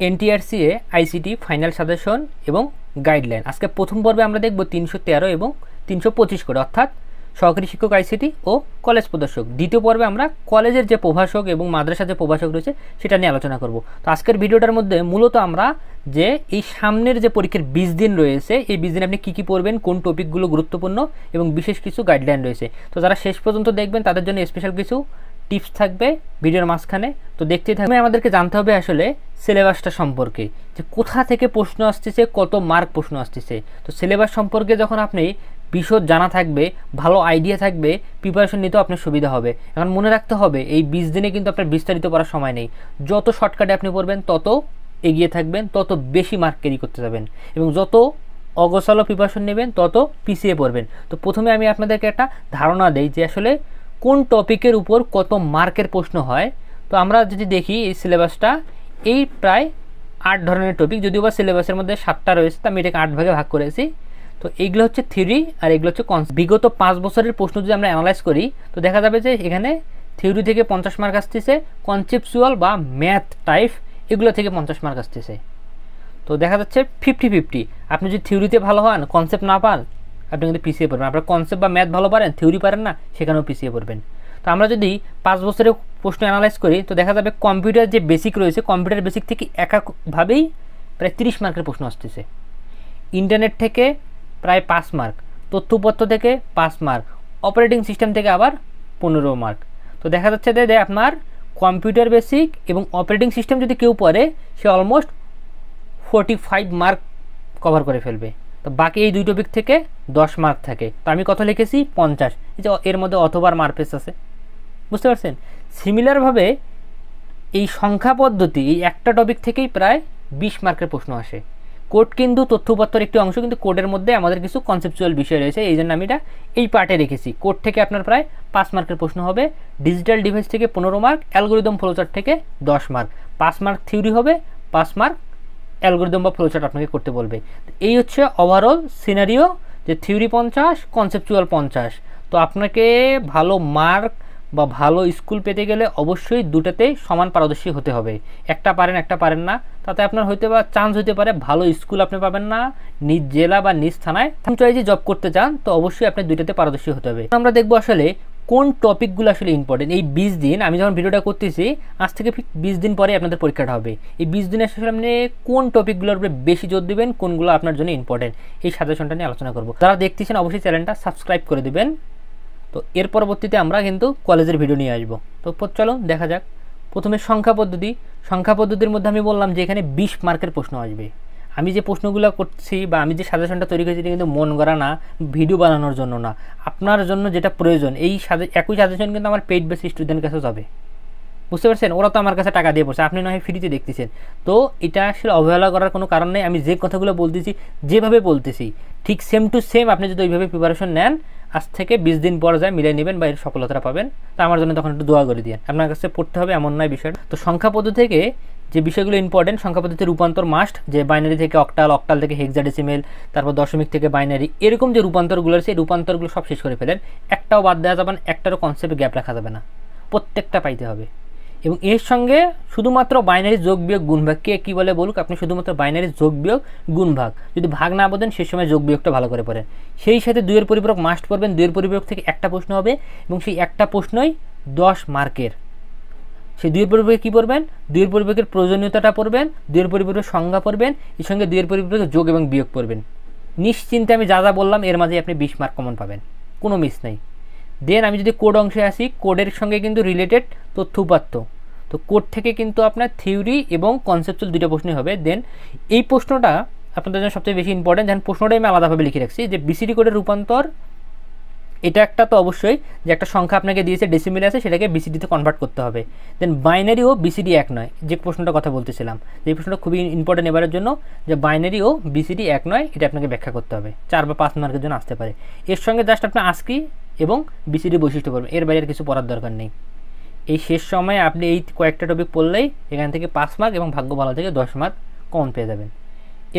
NTRCA ICT final suggestion এবং guideline. আজকে প্রথম পর্বে আমরা দেখব 313 এবং 325 করে, অর্থাৎ সহকারী শিক্ষক আইসিটি ও কলেজ প্রদর্শক। দ্বিতীয় পর্বে আমরা কলেজের যে প্রভাষক এবং মাদ্রাসার যে প্রভাষক রয়েছে সেটা নিয়ে আলোচনা করব। তো আজকের ভিডিওটার মধ্যে মূলত আমরা যে এই সামনের যে পরীক্ষার 20 দিন রয়েছে, এই 20 দিন আপনি কী কী পড়বেন, কোন টপিকগুলো গুরুত্বপূর্ণ এবং বিশেষ কিছু গাইডলাইন রয়েছে। তো যারা শেষ পর্যন্ত দেখবেন তাদের জন্য স্পেশাল কিছু টিপস থাকবে ভিডিওর মাঝখানে। তো দেখতেই থাকবে। আমাদেরকে জানতে হবে আসলে সিলেবাসটা সম্পর্কে, যে কোথা থেকে প্রশ্ন আসতেছে, কত মার্ক প্রশ্ন আসতেছে। তো সিলেবাস সম্পর্কে যখন আপনি বিশদ জানা থাকবে, ভালো আইডিয়া থাকবে, প্রিপারেশন নিতেও আপনার সুবিধা হবে। এখন মনে রাখতে হবে এই 20 দিনে কিন্তু আপনার বিস্তারিত পড়ার সময় নেই। যত শর্টকাটে আপনি পড়বেন তত এগিয়ে থাকবেন, তত বেশি মার্ক ক্যারি করতে যাবেন, এবং যত অগোছালো প্রিপারেশন নেবেন তত পিছিয়ে পড়বেন। তো প্রথমে আমি আপনাদেরকে একটা ধারণা দেই যে আসলে কোন টপিকের উপর কত মার্কের প্রশ্ন হয়। তো আমরা যদি দেখি এই সিলেবাসটা, এই প্রায় 8 ধরনের টপিক, যদিও বা সিলেবাসের মধ্যে 7টা রয়েছে, তো আমি এটাকে 8 ভাগে ভাগ করেছি। তো এইগুলো হচ্ছে থিওরি আর এগুলো হচ্ছে কনসেপ্ট। বিগত 5 বছরের প্রশ্ন যদি আমরা অ্যানালাইজ করি তো দেখা যাবে যে এখানে থিওরি থেকে 50 মার্ক আসতেছে, কনসেপচুয়াল বা ম্যাথ টাইপ এগুলো থেকে 50 মার্ক আসতেছে। তো দেখা যাচ্ছে 50-50। আপনি যদি থিওরিতে ভালো হন, কনসেপ্ট না পান, আপনি কিন্তু পিছিয়ে পড়বেন। আপনার কনসেপ্ট বা ম্যাথ ভালো পারেন, থিওরি পারেন না, সেখানেও পিছিয়ে পড়বেন। তো আমরা যদি 5 বছরের প্রশ্ন অ্যানালাইজ করি তো দেখা যাবে কম্পিউটার যে বেসিক রয়েছে, কম্পিউটার বেসিক থেকে এককভাবেই প্রায় 30 মার্কের প্রশ্ন আসতেছে। ইন্টারনেট থেকে প্রায় 5 মার্ক, তথ্যপত্র থেকে 5 মার্ক, অপারেটিং সিস্টেম থেকে আবার 15 মার্ক। তো দেখা যাচ্ছে যে আপনার কম্পিউটার বেসিক এবং অপারেটিং সিস্টেম যদি কেউ পড়ে, সে অলমোস্ট 45 মার্ক কভার করে ফেলবে। তো বাকি এই 2 টপিক থেকে 10 মার্ক থাকে। তো আমি কত লিখেছি? 50। এই যে এর মধ্যে অথবার মার্কস আছে, বুঝতে পারছেন? সিমিলারভাবে এই সংখ্যা পদ্ধতি, এই একটা টপিক থেকেই প্রায় 20 মার্কের প্রশ্ন আসে। কোড কিন্তু তথ্যপত্রের একটি অংশ, কিন্তু কোডের মধ্যে আমাদের কিছু কনসেপচুয়াল বিষয় রয়েছে, এই জন্য আমি এটা এই পার্টে রেখেছি। কোড থেকে আপনার প্রায় 5 মার্কের প্রশ্ন হবে, ডিজিটাল ডিভাইস থেকে 15 মার্ক, অ্যালগোরিদম ফ্লোচার্ট থেকে 10 মার্ক, 5 মার্ক থিওরি হবে, 5 মার্ক অ্যালগোরিদম বা ফ্লোচার্ট আপনাকে করতে বলবে। এই হচ্ছে ওভারঅল সিনারিও, যে থিওরি 50, কনসেপচুয়াল 50। তো আপনাকে ভালো মার্ক বা ভালো স্কুল পেতে গেলে অবশ্যই দুটাতেই সমান পারদর্শী হতে হবে। একটা পারেন একটা পারেন না, তাতে আপনার হইতে বা চান্স হতে পারে ভালো স্কুল আপনি পাবেন না, নিজ জেলা বা নিজ থানায় ফ্র্যাঞ্চাইজি জব করতে চান, তো অবশ্যই আপনি দুইটাতে পারদর্শী হতে হবে। আমরা দেখবো আসলে কোন টপিকগুলো আসলে ইম্পর্টেন্ট। এই 20 দিন আমি যখন ভিডিওটা করতেছি, আজ থেকে 20 দিন পরে আপনাদের পরীক্ষাটা হবে। এই 20 দিনের আসলে আপনি কোন টপিকগুলোর উপরে বেশি জোর দেবেন, কোনগুলো আপনার জন্য ইম্পর্টেন্ট, এই সাজেশনটা নিয়ে আলোচনা করবো। যারা দেখতেছেন অবশ্যই চ্যানেলটা সাবস্ক্রাইব করে দেবেন। তো এর পরবর্তীতে আমরা কিন্তু কলেজের ভিডিও নিয়ে আসবো। তো চলো দেখা যাক। প্রথমে সংখ্যা পদ্ধতি। সংখ্যা পদ্ধতির মধ্যে আমি বললাম যে এখানে 20 মার্কের প্রশ্ন আসবে। আমি যে প্রশ্নগুলো করছি বা আমি যে সাজেশনটা তৈরি করেছি, এটা কিন্তু মন গড়া না, ভিডিও বানানোর জন্য না, আপনার জন্য যেটা প্রয়োজন। এই একই সাজেশন কিন্তু আমার পেইড বেস স্টুডেন্টের কাছে যাবে, বুঝতে পারছেন? ওরা তো আমার কাছে টাকা দিয়ে পড়ছে, আপনি নয় ফ্রিতে দেখতেছেন। তো এটা আসলে অবহেলা করার কোনো কারণ নেই। আমি যে কথাগুলো বলতেছি, যেভাবে বলতেছি, ঠিক সেম টু সেম আপনি যদি ওইভাবে প্রিপারেশন নেন, আজ থেকে 20 দিন পর যায় মিলিয়ে নেবেন বা এর সফলতা পাবেন। তো আমার জন্য তখন একটু দোয়া করে দিয়ে, আপনার কাছে পড়তে হবে এমন নয় বিষয়টা। তো সংখ্যা পদ্ধতি থেকে যে বিষয়গুলো ইম্পর্টেন্ট, সংখ্যা পদ্ধতির রূপান্তর মাস্ট, যে বাইনারি থেকে অক্টাল, অক্টাল থেকে হেক্সাডেসিমেল, তারপর দশমিক থেকে বাইনারি, এরকম যে রূপান্তরগুলো আছে, এই রূপান্তরগুলো সব শেষ করে ফেলেন। একটাও বাদ দেওয়া যাবে না, একটারও কনসেপ্টে গ্যাপ রাখা যাবে না, প্রত্যেকটা পাইতে হবে। এবং এর সঙ্গে শুধুমাত্র বাইনারি যোগ বিয়োগ গুণভাগ, কে কী বলে বলুক, আপনি শুধুমাত্র বাইনারি যোগ বিয়োগ গুণভাগ, যদি ভাগ না বোঝেন সে সময় যোগ বিয়োগটা ভালো করে পড়েন। সেই সাথে 2 এর পরিপূরক মাস্ট পড়বেন। 2 এর পরিপূরক থেকে একটা প্রশ্ন হবে এবং সেই একটা প্রশ্নই 10 মার্কের। সেই 2 এর পরিপূরকে কী পড়বেন? 2 এর পরিপূরকের প্রয়োজনীয়তাটা পড়বেন, 2 এর পরিপূরকের সংজ্ঞা পড়বেন, এর সঙ্গে 2 এর পরিপূরকের যোগ এবং বিয়োগ পড়বেন। নিশ্চিন্তে আমি যা যা বললাম এর মাঝে আপনি 20 মার্ক কমন পাবেন, কোনো মিস নেই। দেন আমি যদি কোড অংশে আসি, কোডের সঙ্গে কিন্তু রিলেটেড তথ্য উপাত্ত। তো কোড থেকে কিন্তু আপনার থিওরি এবং কনসেপচুয়াল 2টা প্রশ্নই হবে। দেন এই প্রশ্নটা আপনাদের জন্য সবচেয়ে বেশি ইম্পর্টেন্ট, যেন প্রশ্নটাই আমি আলাদাভাবে লিখে রাখছি, যে বিসিডি কোডের রূপান্তর। এটা একটা তো অবশ্যই, যে একটা সংখ্যা আপনাকে দিয়েছে, ডেসিমেল আছে, সেটাকে বিসিডিতে কনভার্ট করতে হবে। দেন বাইনারি ও বিসিডি এক নয়, যে প্রশ্নটার কথা বলতেছিলাম, যে প্রশ্নটা খুবই ইম্পর্টেন্ট এবারের জন্য, যে বাইনারি ও বিসিডি এক নয়, এটা আপনাকে ব্যাখ্যা করতে হবে। 4 বা 5 মার্কের জন্য আসতে পারে। এর সঙ্গে জাস্ট আপনি আস্কি এবং বিসিডি বৈশিষ্ট্য পড়বেন, এর বাইরে কিছু পড়ার দরকার নেই। এই শেষ সময়ে আপনি এই কয়েকটা টপিক পড়লেই এখান থেকে 5 মার্ক এবং ভাগ্য ভালো থেকে 10 মার্ক কমন পেয়ে যাবেন।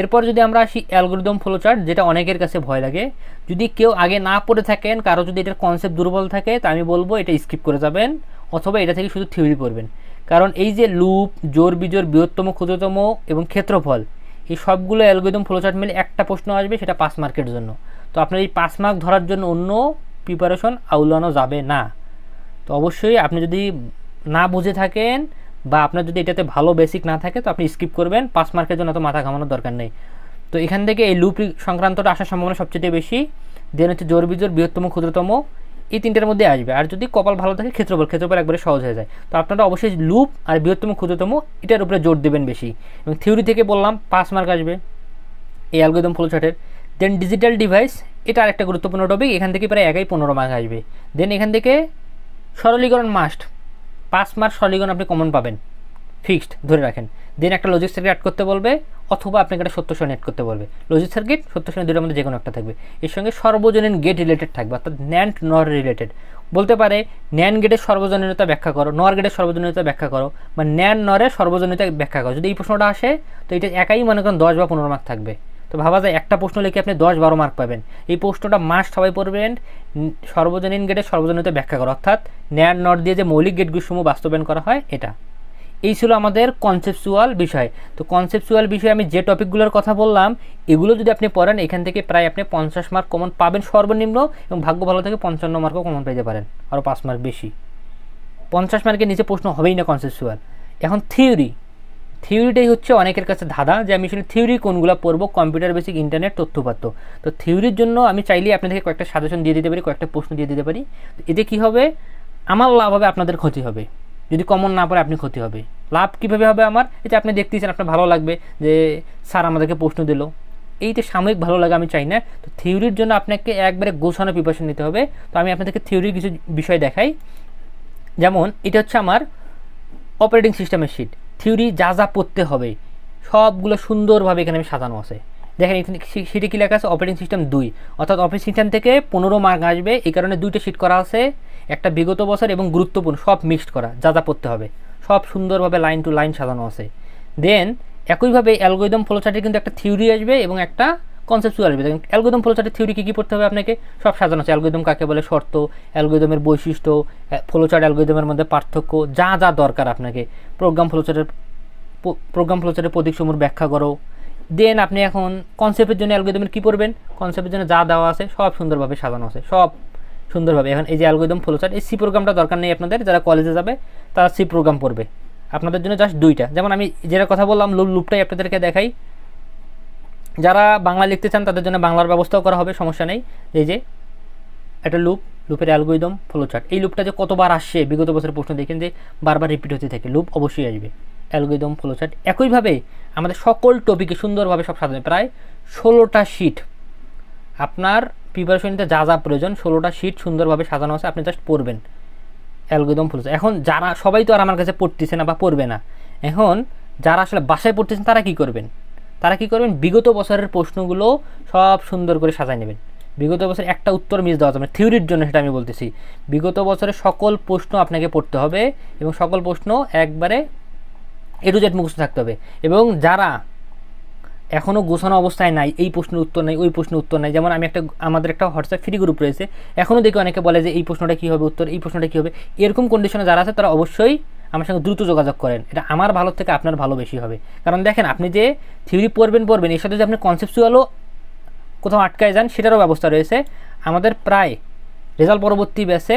এরপর যদি আমরা আসি অ্যালগোরিদম ফ্লোচার্ট, যেটা অনেকের কাছে ভয় লাগে। যদি কেউ আগে না পড়ে থাকেন, কারো যদি এটার কনসেপ্ট দুর্বল থাকে, তা আমি বলবো এটা স্কিপ করে যাবেন, অথবা এটা থেকে শুধু থিওরি পড়বেন। কারণ এই যে লুপ, জোড় বিজোড়, বৃহত্তম ক্ষুদ্রতম এবং ক্ষেত্রফল, এই সবগুলো অ্যালগরিদম ফ্লোচার্ট মিলে একটা প্রশ্ন আসবে, সেটা 5 মার্কের জন্য। তো আপনার এই 5 মার্ক ধরার জন্য অন্য প্রিপারেশন আউলানো যাবে না। তো অবশ্যই আপনি যদি না বুঝে থাকেন বা আপনার যদি এটাতে ভালো বেসিক না থাকে তো আপনি স্কিপ করবেন, 5 মার্কের জন্য তো মাথা ঘামানোর দরকার নেই। তো এখান থেকে এই লুপ সংক্রান্তটা আসার সম্ভাবনা সবচেয়ে বেশি। দেন হচ্ছে জোড় বিজোড়, বৃহত্তম ক্ষুদ্রতম, এই তিনটের মধ্যে আসবে। আর যদি কপাল ভালো থাকে ক্ষেত্রফল একবারে সহজ হয়ে যায়। তো আপনারা অবশ্যই লুপ আর বৃহত্তম ক্ষুদ্রতম এটার উপরে জোর দেবেন বেশি। এবং থিওরি থেকে বললাম 5 মার্ক আসবে এই অ্যালগরিদম ফ্লোচার্টের। দেন ডিজিটাল ডিভাইস, এটা আরেকটা গুরুত্বপূর্ণ টপিক, এখান থেকে প্রায় 15 মার্ক আসবে। দেন এখান থেকে সরলীকরণ মাস্ট, 5 মার্ক সরলীকরণ আপনি কমন পাবেন, ফিক্সড ধরে রাখেন। দেন একটা লজিক সার্কিট অ্যাড করতে বলবে, অথবা আপনাকে একটা সত্য সারণী অ্যাড করতে বলবে। লজিক সার্কিট, সত্য সারণী দুটোর মধ্যে যে কোনো একটা থাকবে। এর সঙ্গে সর্বজনীন গেট রিলেটেড থাকবে, অর্থাৎ ন্যান্ড নর রিলেটেড। বলতে পারে ন্যান্ড গেটের সর্বজনীনতা ব্যাখ্যা করো, নর গেটের সর্বজনীনতা ব্যাখ্যা করো, বা ন্যান্ড নরের সর্বজনীনতা ব্যাখ্যা করো। যদি এই প্রশ্নটা আসে তো এটা একাই মনে করেন 10 বা 15 মার্ক থাকবে। তো ভাবা যায় একটা প্রশ্ন লিখে আপনি 10-12 মার্ক পাবেন। এই প্রশ্নটা মাস্ট সবাই পড়বেন, সর্বজনীন গেটের সর্বজনীনতা ব্যাখ্যা করো, অর্থাৎ ন্যান্ড নর দিয়ে যে মৌলিক গেটগুলোসমূহ বাস্তবায়ন করা হয় এটা। এই ছিল আমাদের কনসেপচুয়াল বিষয়। তো কনসেপচুয়াল বিষয়ে আমি যে টপিকগুলোর কথা বললাম এগুলো যদি আপনি পড়েন এখান থেকে প্রায় আপনি 50 মার্ক কমন পাবেন সর্বনিম্ন, এবং ভাগ্য ভালো থেকে 55 মার্কও কমন পেতে পারেন, আরও 5 মার্ক বেশি। 50 মার্কের নিচে প্রশ্ন হবেই না কনসেপচুয়াল। এখন থিওরিটাই হচ্ছে অনেকের কাছে ধাঁধা, যে আমি আসলে থিওরি কোনগুলো পড়বো, কম্পিউটার বেসিক, ইন্টারনেট, তথ্যপাত্র। তো থিওরির জন্য আমি চাইলেই আপনাদেরকে কয়েকটা সাজেশন দিয়ে দিতে পারি, কয়েকটা প্রশ্ন দিয়ে দিতে পারি। এতে কী হবে, আমার লাভ হবে, আপনাদের ক্ষতি হবে। যদি কমন না পড়ে আপনি ক্ষতি হবে। লাভ কীভাবে হবে আমার, এটা আপনি দেখতেছেন, আপনার ভালো লাগবে যে স্যার আমাদেরকে প্রশ্ন দিল, এইটা সাময়িক ভালো লাগে, আমি চাই না। তো থিওরির জন্য আপনাকে একবারে গোছানো প্রিপারেশন নিতে হবে। তো আমি আপনাদেরকে থিওরির কিছু বিষয় দেখাই। যেমন এটা হচ্ছে আমার অপারেটিং সিস্টেমের শিট, থিওরি যা যা পড়তে হবে সবগুলো সুন্দরভাবে এখানে আমি সাজানো আছে। দেখেন এখানে শিটে কী লেখা আছে, অপারেটিং সিস্টেম 2, অর্থাৎ অপারেটিং সিস্টেম থেকে 15 মার্ক আসবে। এই কারণে 2টা শিট করা আছে, একটা বিগত বছর এবং গুরুত্বপূর্ণ, সব মিক্সড করা, যা যা পড়তে হবে সব সুন্দরভাবে লাইন টু লাইন সাজানো আছে। দেন একইভাবে অ্যালগরিদম ফ্লোচার্টে কিন্তু একটা থিওরি আসবে এবং একটা কনসেপচুয়াল আসবে। দেখেন অ্যালগরিদম ফ্লোচার্টের থিওরি কী কী পড়তে হবে আপনাকে সব সাজানো আছে। অ্যালগরিদম কাকে বলে, শর্ত, অ্যালগরিদমের বৈশিষ্ট্য, ফ্লোচার্ট অ্যালগরিদমের মধ্যে পার্থক্য, যা যা দরকার আপনাকে, প্রোগ্রাম ফ্লোচার্টের প্রতীকসমূহ ব্যাখ্যা করো। দেন আপনি এখন কনসেপ্টের জন্য অ্যালগরিদমের কী পড়বেন, কনসেপ্টের জন্য যা দেওয়া আছে সব সুন্দরভাবে সাজানো আছে, সব সুন্দরভাবে। এখন এই যে অ্যালগরিদম ফ্লোচার্ট, এই সি প্রোগ্রামটা দরকার নেই আপনাদের, যারা কলেজে যাবে তারা সি প্রোগ্রাম পড়বে, আপনাদের জন্য জাস্ট 2টা। যেমন আমি যেটা কথা বললাম লুপটাই আপনাদেরকে দেখাই, যারা বাংলা লিখতে চান তাদের জন্য বাংলার ব্যবস্থাও করা হবে, সমস্যা নেই। এই যে একটা লুপের অ্যালগরিদম ফ্লোচার্ট, এই লুপটা যে কতবার আসছে বিগত বছরের প্রশ্ন দেখেন যে বারবার রিপিট হতে থাকে, লুপ অবশ্যই আসবে, অ্যালগরিদম ফ্লোচার্ট। একইভাবে আমাদের সকল টপিকে সুন্দরভাবে সব সাজানো, প্রায় 16টা শিট আপনার প্রিপারেশন নিতে যা যা প্রয়োজন, 16টা শিট সুন্দরভাবে সাজানো আছে, আপনি জাস্ট পড়বেন অ্যালগরিদম ফ্লোচার্ট। এখন যারা সবাই তো আর আমার কাছে পড়তেছে না বা পড়বে না, এখন যারা আসলে বাসায় পড়তেছেন তারা কি করবেন, বিগত বছরের প্রশ্নগুলো সব সুন্দর করে সাজায় নেবেন। বিগত বছর একটা উত্তর মিস দেওয়া যাবে, থিওরির জন্য সেটা আমি বলতেছি। বিগত বছরের সকল প্রশ্ন আপনাকে পড়তে হবে এবং সকল প্রশ্ন একবারে এ টু জেড মুখস্থ থাকতে হবে। এবং যারা এখনও গোছানো অবস্থায় নাই, এই প্রশ্নের উত্তর নাই, ওই প্রশ্নের উত্তর নাই, যেমন আমি আমাদের একটা হোয়াটসঅ্যাপ ফ্রি গ্রুপ রয়েছে, এখনও দেখি অনেকে বলে যে এই প্রশ্নটা কী হবে উত্তর, এই প্রশ্নটা কী হবে, এরকম কন্ডিশনে যারা আছে তারা অবশ্যই আমার সঙ্গে দ্রুত যোগাযোগ করেন, এটা আমার ভালো থেকে আপনার ভালো বেশি হবে। কারণ দেখেন আপনি যে থিওরি পড়বেন এর সাথে যে আপনি কনসেপচুয়ালও কোথাও আটকায় যান সেটারও ব্যবস্থা রয়েছে। আমাদের প্রায় রেজাল্ট পরবর্তী ব্যাচে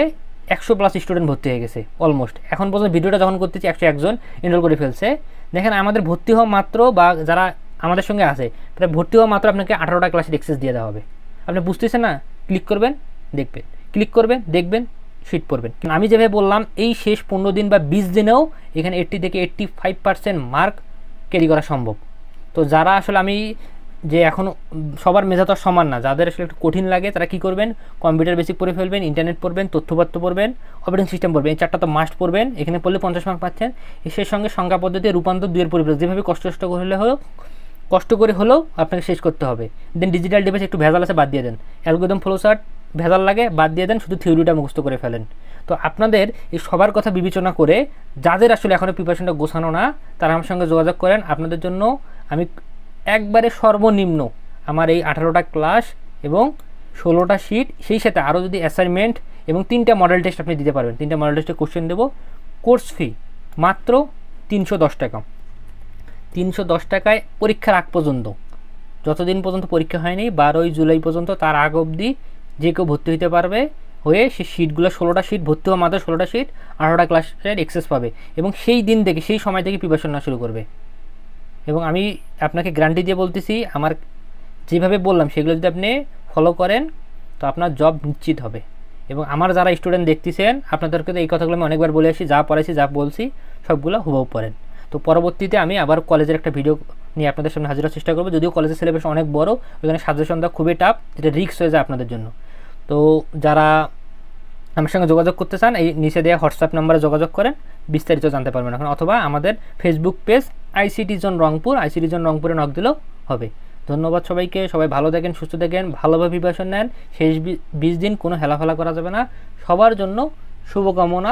100+ স্টুডেন্ট ভর্তি হয়ে গেছে অলমোস্ট। এখন পর্যন্ত ভিডিওটা যখন করতেছি 101 জন এনরোল করে ফেলছে। দেখেন আমাদের ভর্তি হওয়া মাত্র, বা যারা আমাদের সঙ্গে আছে প্রায় ভর্তি হওয়া মাত্র আপনাকে 18টা ক্লাসের অ্যাক্সেস দিয়ে দেওয়া হবে। আপনি বুঝতেছেন না, ক্লিক করবেন দেখবেন শিট পড়বেন। আমি যেভাবে বললাম এই শেষ 15 দিন বা 20 দিনেও এখানে 80 থেকে 85% মার্ক ক্যারি করা সম্ভব। তো যারা আসলে আমি যে এখন সবার মেধা তো সমান না, যাদের আসলে একটু কঠিন লাগে তারা কী করবেন, কম্পিউটার বেসিক পড়ে ফেলবেন, ইন্টারনেট পড়বেন, তথ্যপাত্র পড়বেন, অপারেটিং সিস্টেম পড়বেন, এই 4টা তো মাস্ট পড়বেন। এখানে পড়লে 50 মার্ক পাচ্ছেন। এর সঙ্গে সংখ্যা পদ্ধতি, রূপান্তর, 2-এর পরিপ্রেক্ষিতে যেভাবে কষ্ট করে হলেও আপনাকে শেষ করতে হবে। দেন ডিজিটাল ডিভাইস একটু ভেজাল আছে, বাদ দিয়ে দেন। অ্যালগরিদম ফ্লোচার্ট ভেজাল লাগে, বাদ দিয়ে দেন, শুধু থিওরিটা মুখস্থ করে ফেলেন। তো আপনাদের এই সবার কথা বিবেচনা করে যাদের আসলে এখনও প্রিপারেশনটা গোছানো না তারা আমার সঙ্গে যোগাযোগ করেন। আপনাদের জন্য আমি একবারে সর্বনিম্ন আমার এই 18টা ক্লাস এবং 16টা শিট, সেই সাথে আরও যদি অ্যাসাইনমেন্ট এবং 3টা মডেল টেস্ট আপনি দিতে পারবেন, 3টা মডেল টেস্টের কোশ্চেন দেবো, কোর্স ফি মাত্র 310 টাকা। 310 টাকায় পরীক্ষার আগ পর্যন্ত, যতদিন পর্যন্ত পরীক্ষা হয়নি 12ই জুলাই পর্যন্ত, তার আগ অবধি যে কেউ ভর্তি হতে পারবে, হয়ে সেই সিটগুলো 16টা সিট ভর্তি হওয়া মাত্র 16টা সিট 18টা ক্লাসের এক্সেস পাবে এবং সেই দিন থেকে সেই সময় থেকে প্রিপারেশন নেওয়া শুরু করবে। এবং আমি আপনাকে গ্যারান্টি দিয়ে বলতেছি, আমার যেভাবে বললাম সেগুলো যদি আপনি ফলো করেন তো আপনার জব নিশ্চিত হবে। এবং আমার যারা স্টুডেন্ট দেখতেছেন আপনাদেরকে তো এই কথাগুলো আমি অনেকবার বলে আসি, যা পড়াইছি যা বলছি সবগুলো হুবহু পড়েন। তো পরবর্তীতে আমি আবার কলেজের একটা ভিডিও নিয়ে আপনাদের সামনে হাজির হওয়ার চেষ্টা করবো, যদিও কলেজের সিলেবাস অনেক বড়, ওইখানে সাজেশন দেওয়া খুবই টাফ, যেটা রিস্ক হয়ে যায় আপনাদের জন্য। তো যারা আমার সঙ্গে যোগাযোগ করতে চান এই নিচে দেওয়া হোয়াটসঅ্যাপ নাম্বারে যোগাযোগ করেন, বিস্তারিত জানতে পারবেন এখন, অথবা আমাদের Facebook page ICT zone Rangpur, ICT zone রংপুরে নক দিলেও হবে। ধন্যবাদ সবাইকে, সবাই ভালো থাকেন, সুস্থ থাকেন, ভালোভাবে প্রিপারেশন নেন। শেষ 20 দিন কোনো হেলাফেলা করা যাবে না। সবার জন্য শুভকামনা